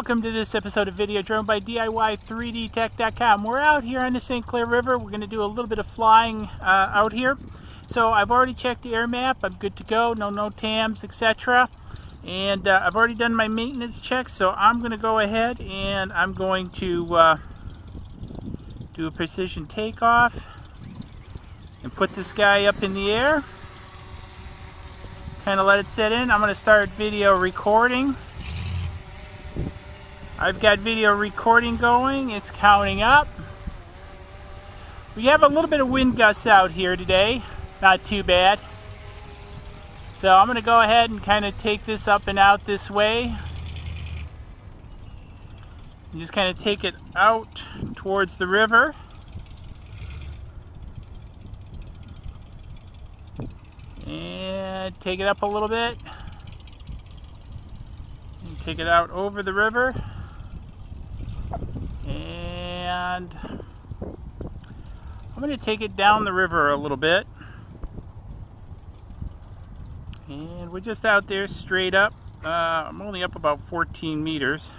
welcome to this episode of Video Drone by DIY3DTech.com. We're out here on the St. Clair River. We're going to do a little bit of flying out here. So I've already checked the air map. I'm good to go. No TAMs, etc. And I've already done my maintenance checks. So I'm going to go ahead and I'm going to do a precision takeoff and put this guy up in the air. Kind of let it set in. I'm going to start video recording. I've got video recording going. It's counting up. We have a little bit of wind gusts out here today. Not too bad. So I'm going to go ahead and kind of take this up and out this way. And just kind of take it out towards the river. And take it up a little bit. And take it out over the river. And I'm going to take it down the river a little bit. And we're just out there straight up. I'm only up about 14 meters.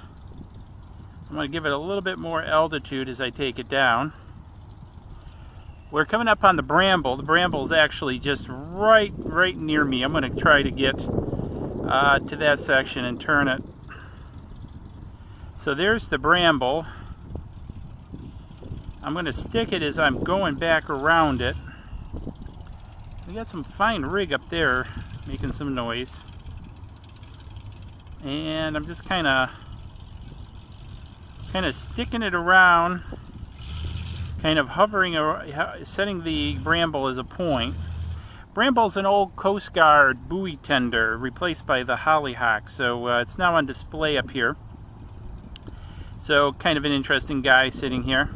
I'm going to give it a little bit more altitude as I take it down. We're coming up on the Bramble. The Bramble is actually just right near me. I'm going to try to get to that section and turn it. So there's the Bramble. I'm going to stick it as I'm going back around it. We got some fine rig up there making some noise. And I'm just kind of sticking it around, kind of hovering, setting the Bramble as a point. Bramble's an old Coast Guard buoy tender replaced by the Hollyhock, so it's now on display up here. So kind of an interesting guy sitting here.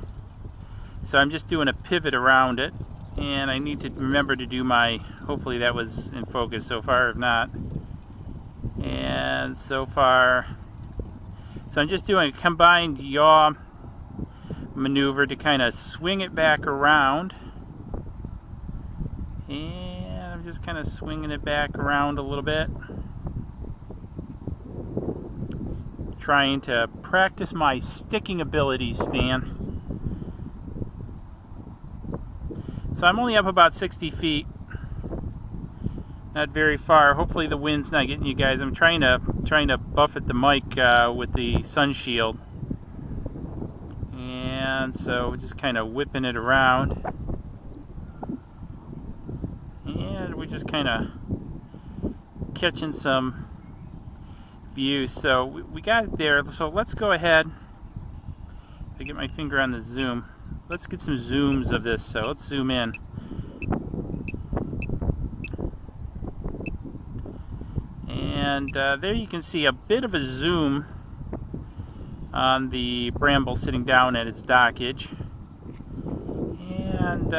So I'm just doing a pivot around it, and I need to remember to do my, hopefully that was in focus so far, if not. And so far, so I'm just doing a combined yaw maneuver to kind of swing it back around. And I'm just kind of swinging it back around a little bit. Trying to practice my sticking abilities, Stan. So I'm only up about 60 feet. Not very far. Hopefully the wind's not getting you guys. I'm trying to buffet the mic with the sun shield. And so we're just kind of whipping it around. And we're just kind of catching some views. So we got it there. So let's go ahead. If I get my finger on the zoom, let's get some zooms of this. So let's zoom in. And there you can see a bit of a zoom on the Bramble sitting down at its dockage. And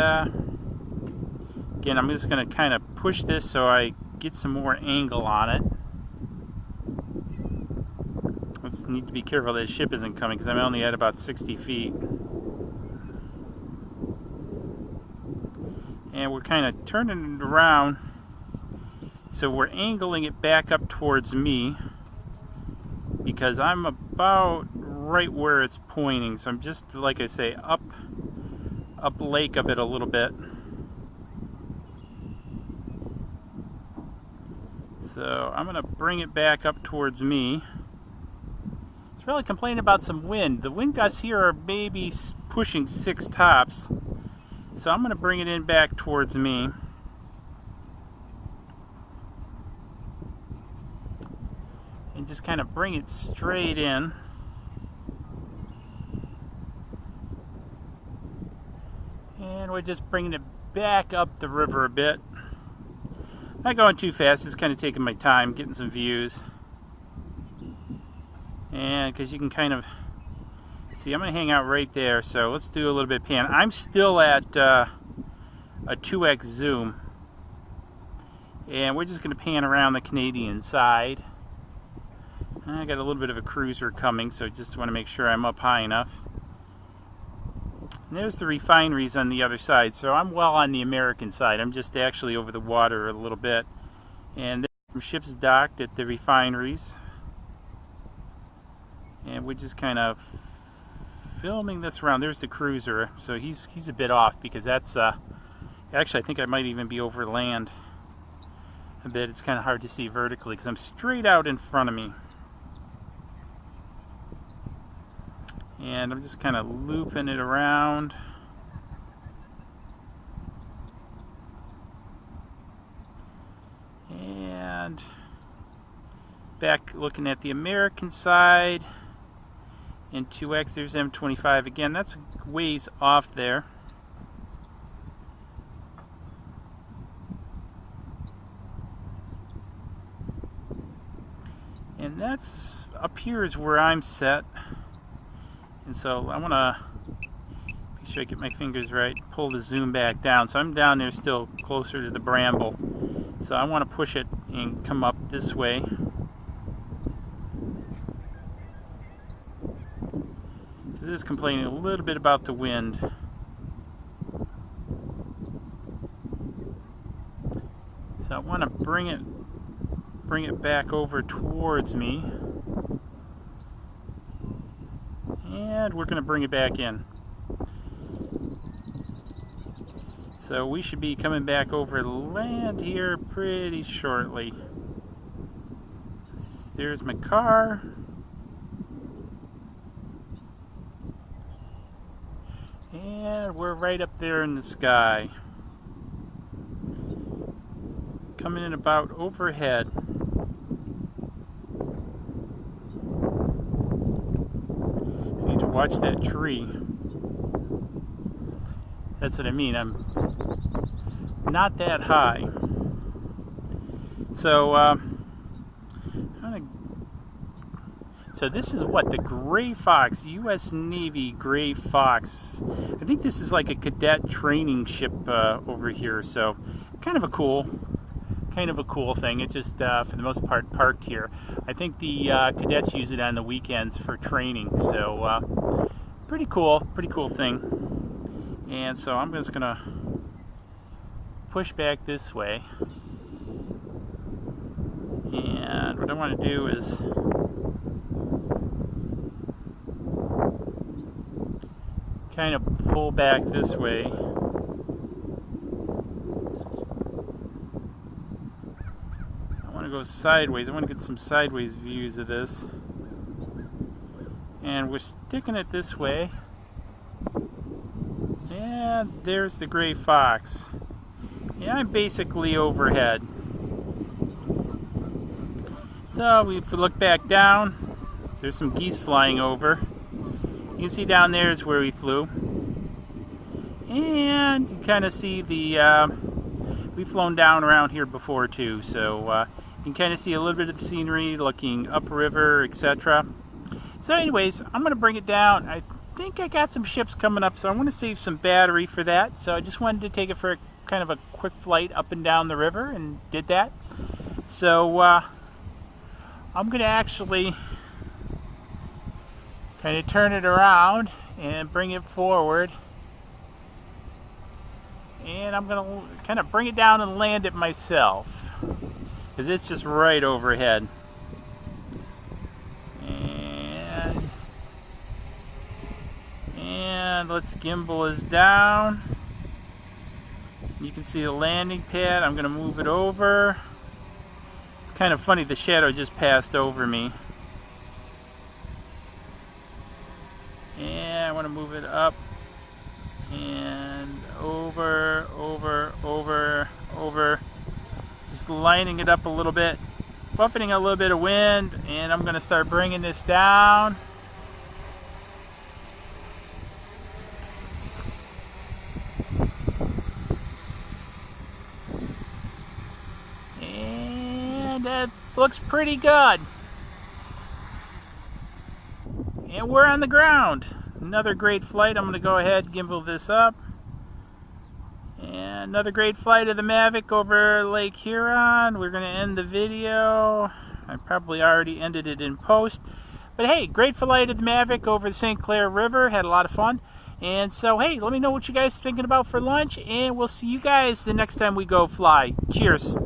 again, I'm just going to kind of push this so I get some more angle on it. I just need to be careful that the ship isn't coming because I'm only at about 60 feet. And we're kind of turning it around, so we're angling it back up towards me because I'm about right where it's pointing. So I'm just, like I say, up lake of it a little bit. So I'm going to bring it back up towards me. It's really complaining about some wind. The wind gusts here are maybe pushing 6 tops. So I'm going to bring it in back towards me. And just kind of bring it straight in. And we're just bringing it back up the river a bit. Not going too fast, just kind of taking my time, getting some views. And because you can kind of see, I'm going to hang out right there, so let's do a little bit of pan. I'm still at a 2x zoom. And we're just going to pan around the Canadian side. I got a little bit of a cruiser coming, so just want to make sure I'm up high enough. And there's the refineries on the other side, so I'm well on the American side. I'm just actually over the water a little bit. And there's some ships docked at the refineries. And we're just kind of filming this around. There's the cruiser, so he's a bit off because that's actually I think I might even be over land a bit. It's kind of hard to see vertically because I'm straight out in front of me. And I'm just kind of looping it around. And back looking at the American side. In 2X, there's M25 again. That's ways off there. And that's up here is where I'm set. And so I want to make sure I get my fingers right, pull the zoom back down. So I'm down there still closer to the Bramble. So I want to push it and come up this way. This is complaining a little bit about the wind. So I want to bring it back over towards me. And we're going to bring it back in. So we should be coming back over land here pretty shortly. There's my car. And we're right up there in the sky. Coming in about overhead. I need to watch that tree. That's what I mean. I'm not that high. So, so this is what, the Gray Fox, U.S. Navy Gray Fox. I think this is like a cadet training ship over here. So kind of a cool thing. It's just for the most part parked here. I think the cadets use it on the weekends for training. So pretty cool thing. And so I'm just gonna push back this way. And what I want to do is kind of pull back this way. I want to go sideways. I want to get some sideways views of this. And we're sticking it this way. And there's the Gray Fox. Yeah, I'm basically overhead. So if we look back down, there's some geese flying over. You can see down there is where we flew. And you kind of see the, we've flown down around here before too. So you can kind of see a little bit of the scenery looking upriver, etc. So anyways, I'm going to bring it down. I think I got some ships coming up, so I want to save some battery for that. So I just wanted to take it for kind of a quick flight up and down the river and did that. So I'm going to actually kind of turn it around and bring it forward. And I'm going to kind of bring it down and land it myself, because it's just right overhead. And let's gimbal is down. You can see the landing pad. I'm going to move it over. It's kind of funny, the shadow just passed over me. And I want to move it up and over, just lining it up a little bit, buffeting a little bit of wind, and I'm going to start bringing this down. And that looks pretty good. And we're on the ground. Another great flight. I'm going to go ahead and gimbal this up. And another great flight of the Mavic over Lake Huron. We're going to end the video. I probably already ended it in post. But hey, great flight of the Mavic over the St. Clair River. Had a lot of fun. And so, hey, let me know what you guys are thinking about for lunch. And we'll see you guys the next time we go fly. Cheers.